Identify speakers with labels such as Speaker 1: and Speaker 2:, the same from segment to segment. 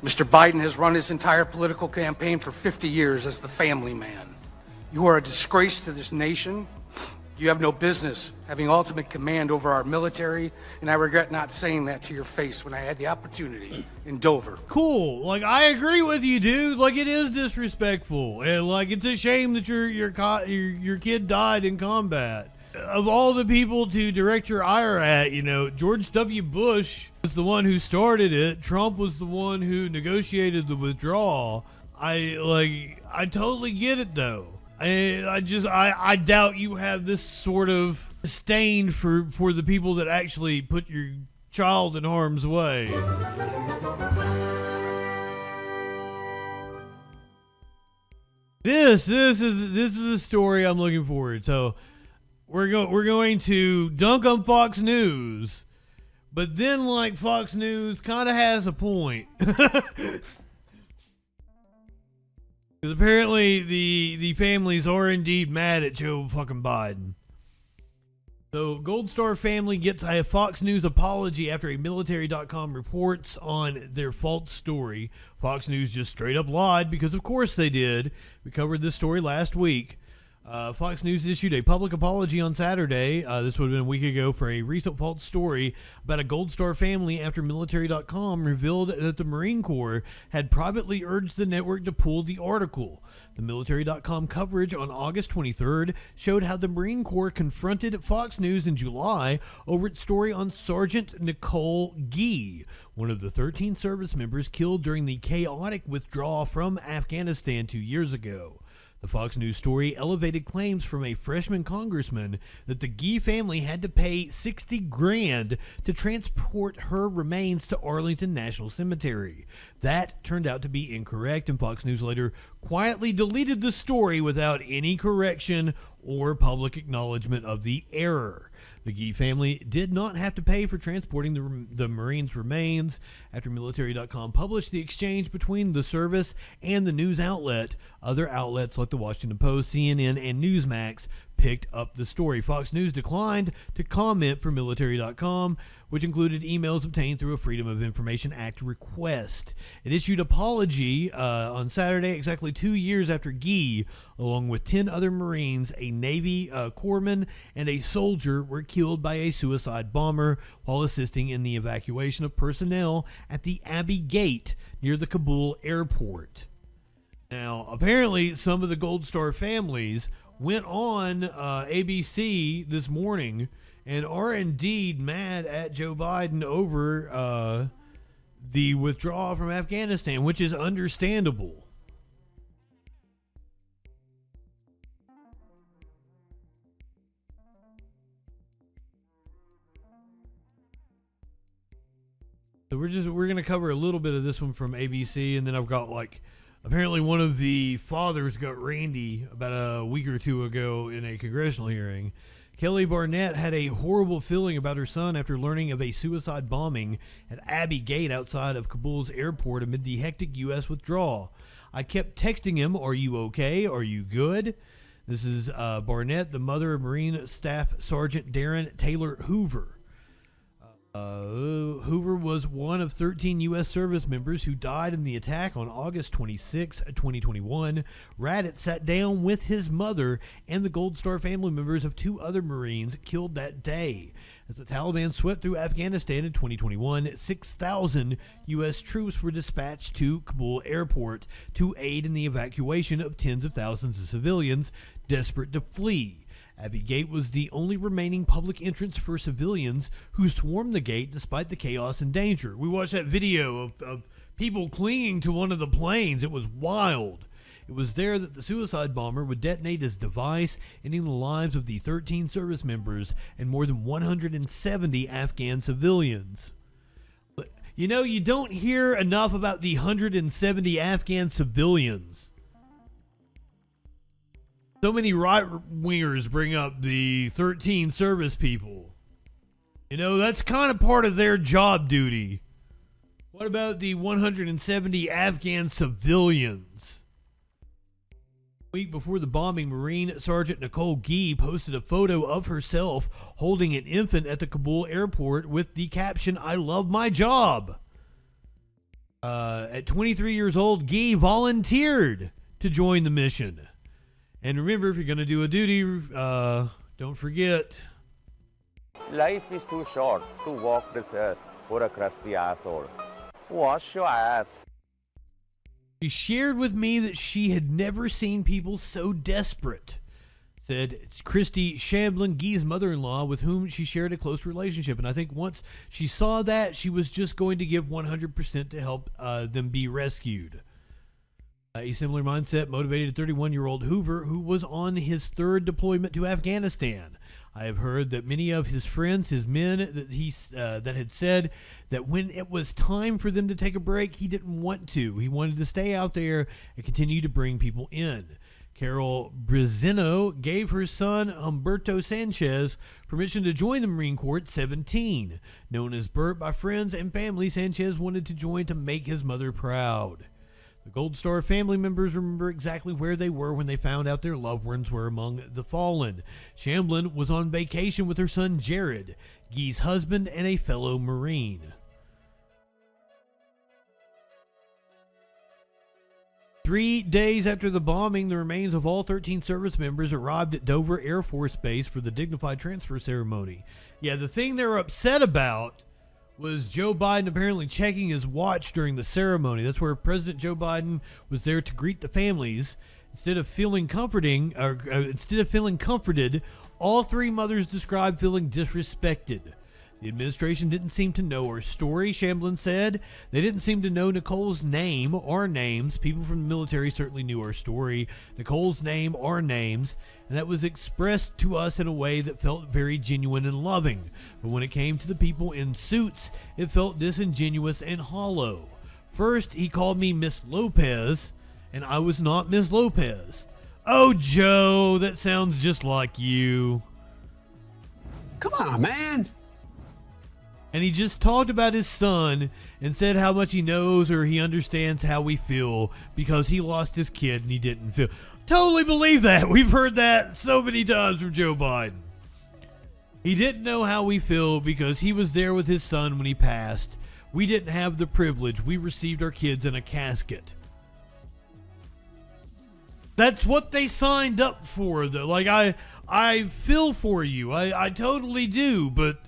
Speaker 1: Mr. Biden has run his entire political campaign for 50 years as the family man. You are a disgrace to this nation. You have no business having ultimate command over our military, and I regret not saying that to your face when I had the opportunity in Dover.
Speaker 2: Cool. Like, I agree with you, dude. Like, it is disrespectful, and like, it's a shame that your kid died in combat. Of all the people to direct your ire at, you know, George W. Bush was the one who started it. Trump was the one who negotiated the withdrawal. I totally get it though. I doubt you have this sort of disdain for the people that actually put your child in harm's way. This is a story I'm looking forward to. So we're going to dunk on Fox News, but then like Fox News kind of has a point. Because apparently the families are indeed mad at Joe fucking Biden. So Gold Star family gets a Fox News apology after a military.com reports on their false story. Fox News just straight up lied because of course they did. We covered this story last week. Fox News issued a public apology on Saturday, this would have been a week ago, for a recent false story about a Gold Star family after military.com revealed that the Marine Corps had privately urged the network to pull the article. The military.com coverage on August 23rd showed how the Marine Corps confronted Fox News in July over its story on Sergeant Nicole Gee, one of the 13 service members killed during the chaotic withdrawal from Afghanistan 2 years ago. The Fox News story elevated claims from a freshman congressman that the Gee family had to pay $60,000 to transport her remains to Arlington National Cemetery. That turned out to be incorrect, and Fox News later quietly deleted the story without any correction or public acknowledgement of the error. The Gee family did not have to pay for transporting the Marines' remains. After military.com published the exchange between the service and the news outlet, other outlets like the Washington Post, CNN, and Newsmax picked up the story. Fox News declined to comment for military.com, which included emails obtained through a Freedom of Information Act request. It issued apology on Saturday, exactly 2 years after Gee, along with 10 other Marines, a Navy corpsman, and a soldier were killed by a suicide bomber while assisting in the evacuation of personnel at the Abbey Gate near the Kabul airport. Now, apparently, some of the Gold Star families went on ABC this morning and are indeed mad at Joe Biden over the withdrawal from Afghanistan, which is understandable. So we're going to cover a little bit of this one from ABC, and then I've got apparently one of the fathers got randy about a week or two ago in a congressional hearing. Kelly Barnett had a horrible feeling about her son after learning of a suicide bombing at Abbey Gate outside of Kabul's airport amid the hectic U.S. withdrawal. I kept texting him, "Are you okay? Are you good?" This is Barnett, the mother of Marine Staff Sergeant Darren Taylor Hoover. Hoover was one of 13 U.S. service members who died in the attack on August 26, 2021. Raddat sat down with his mother and the Gold Star family members of 2 other Marines killed that day. As the Taliban swept through Afghanistan in 2021, 6,000 U.S. troops were dispatched to Kabul airport to aid in the evacuation of tens of thousands of civilians desperate to flee. Abbey Gate was the only remaining public entrance for civilians who swarmed the gate despite the chaos and danger. We watched that video of people clinging to one of the planes. It was wild. It was there that the suicide bomber would detonate his device, ending the lives of the 13 service members and more than 170 Afghan civilians. But, you know, you don't hear enough about the 170 Afghan civilians. So many right-wingers bring up the 13 service people. You know, that's kind of part of their job duty. What about the 170 Afghan civilians? A week before the bombing, Marine Sergeant Nicole Gee posted a photo of herself holding an infant at the Kabul airport with the caption, "I love my job." At 23 years old, Guy volunteered to join the mission. And remember, if you're going to do a duty, don't forget.
Speaker 3: Life is too short to walk this earth for a crusty asshole. Wash your ass.
Speaker 2: She shared with me that she had never seen people so desperate, said Christy Shamblin, Guy's mother-in-law, with whom she shared a close relationship. And I think once she saw that, she was just going to give 100% to help them be rescued. A similar mindset motivated 31-year-old Hoover, who was on his third deployment to Afghanistan. I have heard that many of his friends, his men, that had said that when it was time for them to take a break, he didn't want to. He wanted to stay out there and continue to bring people in. Carol Brizeno gave her son, Humberto Sanchez, permission to join the Marine Corps at 17. Known as Bert by friends and family, Sanchez wanted to join to make his mother proud. The Gold Star family members remember exactly where they were when they found out their loved ones were among the fallen. Shamblin was on vacation with her son Jared, Guy's husband and a fellow Marine. Three days after the bombing, the remains of all 13 service members arrived at Dover Air Force Base for the dignified transfer ceremony. Yeah, the thing they were upset about was Joe Biden apparently checking his watch during the ceremony. That's where President Joe Biden was there to greet the families. Instead of feeling comforted, all three mothers described feeling disrespected. The administration didn't seem to know her story, Shamblin said. They didn't seem to know Nicole's name or names. People from the military certainly knew her story, Nicole's name or names, and that was expressed to us in a way that felt very genuine and loving. But when it came to the people in suits, it felt disingenuous and hollow. First, he called me Miss Lopez, and I was not Miss Lopez. Oh, Joe, that sounds just like you.
Speaker 4: Come on, man.
Speaker 2: And he just talked about his son and said how much he knows or he understands how we feel because he lost his kid and he didn't feel. Totally believe that. We've heard that so many times from Joe Biden. He didn't know how we feel because he was there with his son when he passed. We didn't have the privilege. We received our kids in a casket. That's what they signed up for, though. Like, I feel for you. I totally do, but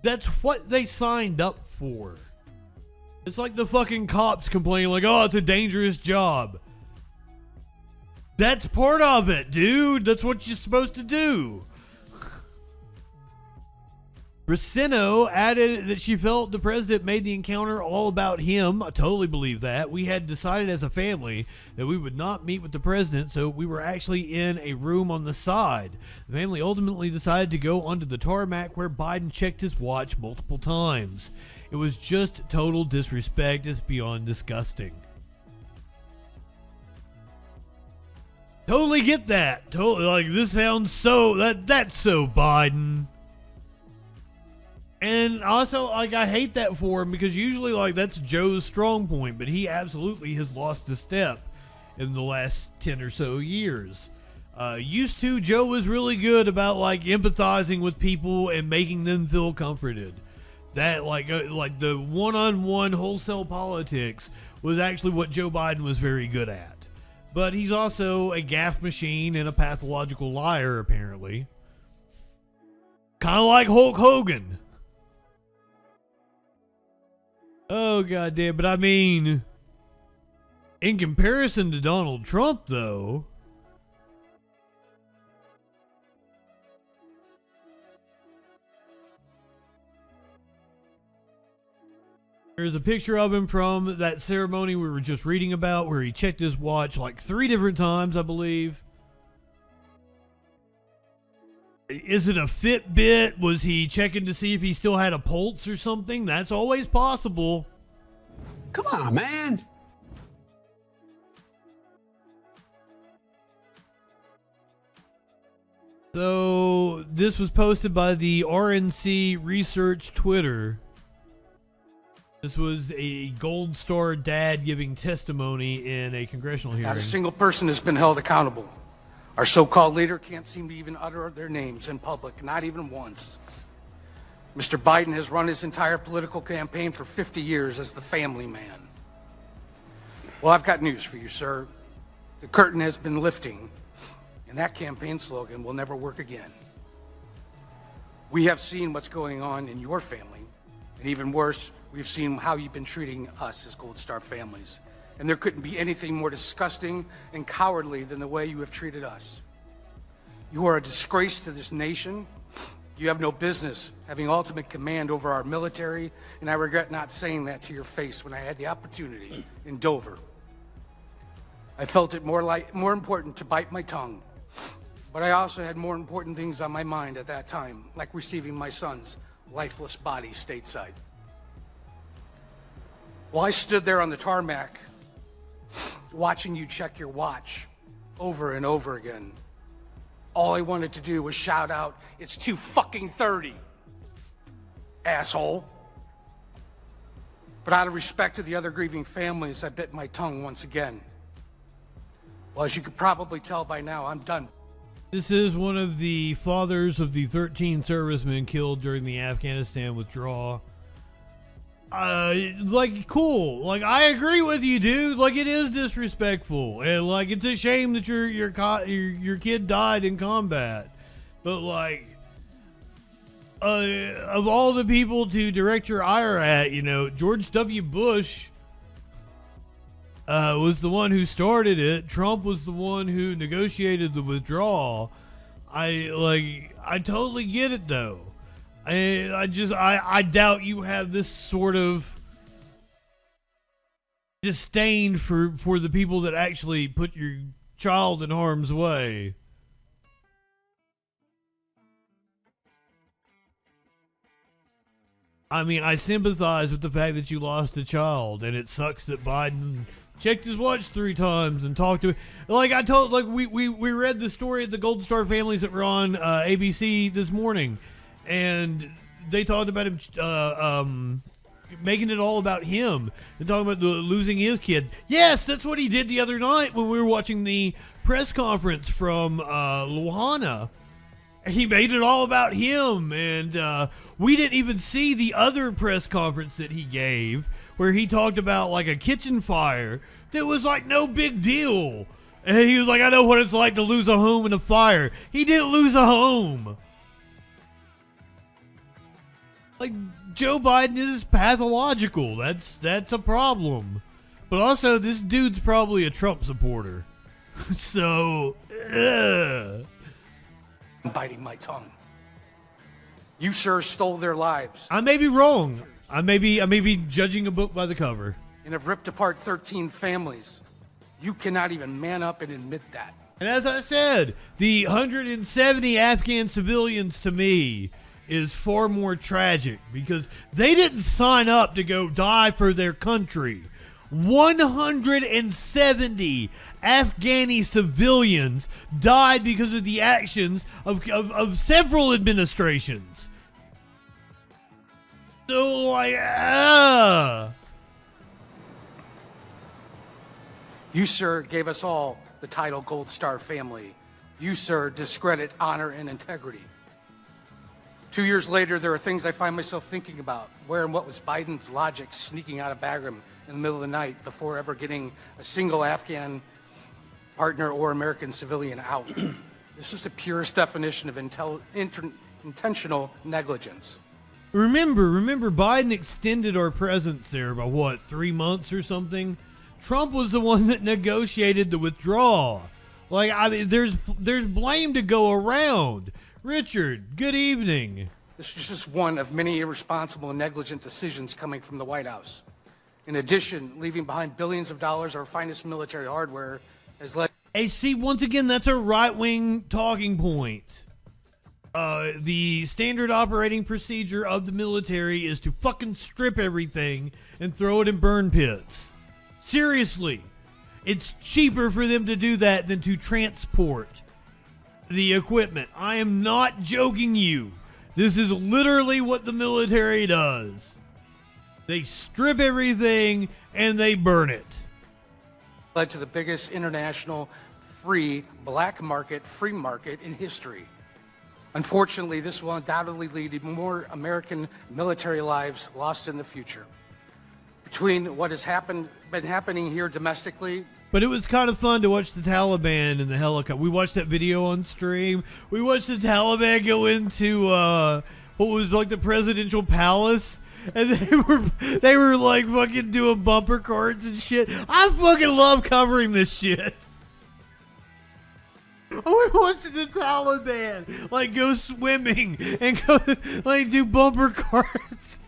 Speaker 2: that's what they signed up for. It's like the fucking cops complaining, like, oh, it's a dangerous job. That's part of it, dude. That's what you're supposed to do. Bracino added that she felt the president made the encounter all about him. I totally believe that. We had decided as a family that we would not meet with the president, so we were actually in a room on the side. The family ultimately decided to go onto the tarmac where Biden checked his watch multiple times. It was just total disrespect. It's beyond disgusting. Totally get that. Totally, like, this sounds so, that's so Biden. And also, like, I hate that for him because usually, like, that's Joe's strong point, but he absolutely has lost a step in the last 10 or so years. Used to, Joe was really good about, like, empathizing with people and making them feel comforted. That, like the one-on-one wholesale politics was actually what Joe Biden was very good at. But he's also a gaffe machine and a pathological liar, apparently. Kind of like Hulk Hogan. Oh, goddamn. But I mean, in comparison to Donald Trump, though, there's a picture of him from that ceremony we were just reading about where he checked his watch like 3 different times, I believe. Is it a Fitbit? Was he checking to see if he still had a pulse or something? That's always possible.
Speaker 4: Come on, man.
Speaker 2: So this was posted by the RNC Research Twitter. This was a Gold Star dad giving testimony in a congressional hearing.
Speaker 1: Not a single person has been held accountable. Our so-called leader can't seem to even utter their names in public, not even once. Mr. Biden has run his entire political campaign for 50 years as the family man. Well, I've got news for you, sir. The curtain has been lifting, and that campaign slogan will never work again. We have seen what's going on in your family, and even worse, we've seen how you've been treating us as Gold Star families. And there couldn't be anything more disgusting and cowardly than the way you have treated us. You are a disgrace to this nation. You have no business having ultimate command over our military, and I regret not saying that to your face when I had the opportunity in Dover. I felt it more important to bite my tongue, but I also had more important things on my mind at that time, like receiving my son's lifeless body stateside. While I stood there on the tarmac, watching you check your watch over and over again, all I wanted to do was shout out, "It's 2:30, asshole." But out of respect to the other grieving families, I bit my tongue once again. Well, as you could probably tell by now, I'm done.
Speaker 2: This is one of the fathers of the 13 servicemen killed during the Afghanistan withdrawal. Like, cool. Like, I agree with you, dude. Like, it is disrespectful, and like, it's a shame that your kid died in combat. But like, of all the people to direct your ire at, you know, George W. Bush was the one who started it. Trump was the one who negotiated the withdrawal. I totally get it though. I doubt you have this sort of disdain for the people that actually put your child in harm's way. I mean, I sympathize with the fact that you lost a child, and it sucks that Biden checked his watch 3 times and talked to it. Like I told, like we read the story of the Gold Star families that were on ABC this morning, and they talked about him making it all about him and talking about losing his kid. Yes, that's what he did the other night when we were watching the press conference from Luhana. He made it all about him, and we didn't even see the other press conference that he gave where he talked about like a kitchen fire that was like no big deal. And he was like, I know what it's like to lose a home in a fire. He didn't lose a home. Like, Joe Biden is pathological. That's a problem. But also, this dude's probably a Trump supporter. So,
Speaker 1: I'm biting my tongue. You, sir, stole their lives
Speaker 2: I may be wrong. I may be judging a book by the cover.
Speaker 1: and have ripped apart 13 families. You cannot even man up and admit that.
Speaker 2: And as I said, the 170 Afghan civilians to me is far more tragic because they didn't sign up to go die for their country. 170 Afghani civilians died because of the actions of several administrations. So, like,
Speaker 1: You, sir, gave us all the title Gold Star family. You, sir, discredit honor and integrity. 2 years later, there are things I find myself thinking about. Where and what was Biden's logic sneaking out of Bagram in the middle of the night before ever getting a single Afghan partner or American civilian out? This is the purest definition of intentional negligence.
Speaker 2: Remember, Biden extended our presence there by what, 3 months or something? Trump was the one that negotiated the withdrawal. Like, I mean, there's blame to go around. Richard, good evening.
Speaker 1: This is just one of many irresponsible and negligent decisions coming from the White House. In addition, leaving behind billions of dollars of our finest military hardware has led...
Speaker 2: Hey, see, once again, that's a right-wing talking point. The standard operating procedure of the military is to fucking strip everything and throw it in burn pits. Seriously. It's cheaper for them to do that than to transport the equipment. I am not joking you. This is literally what the military does. They strip everything and they burn it.
Speaker 1: Led to the biggest international free market in history. Unfortunately, this will undoubtedly lead to more American military lives lost in the future. Between what has been happening here domestically.
Speaker 2: But it was kind of fun to watch the Taliban in the helicopter. We watched that video on stream. We watched the Taliban go into what was like the presidential palace, and they were like fucking doing bumper carts and shit. I fucking love covering this shit. We're watching the Taliban like go swimming and go like do bumper carts.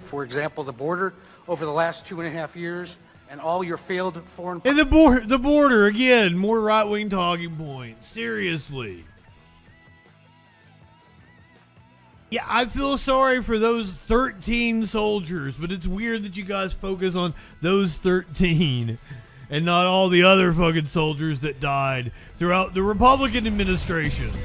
Speaker 1: For example, the border over the last 2.5 years and all your failed foreign...
Speaker 2: And the border, again, more right-wing talking points. Seriously. Yeah, I feel sorry for those 13 soldiers, but it's weird that you guys focus on those 13 and not all the other fucking soldiers that died throughout the Republican administrations.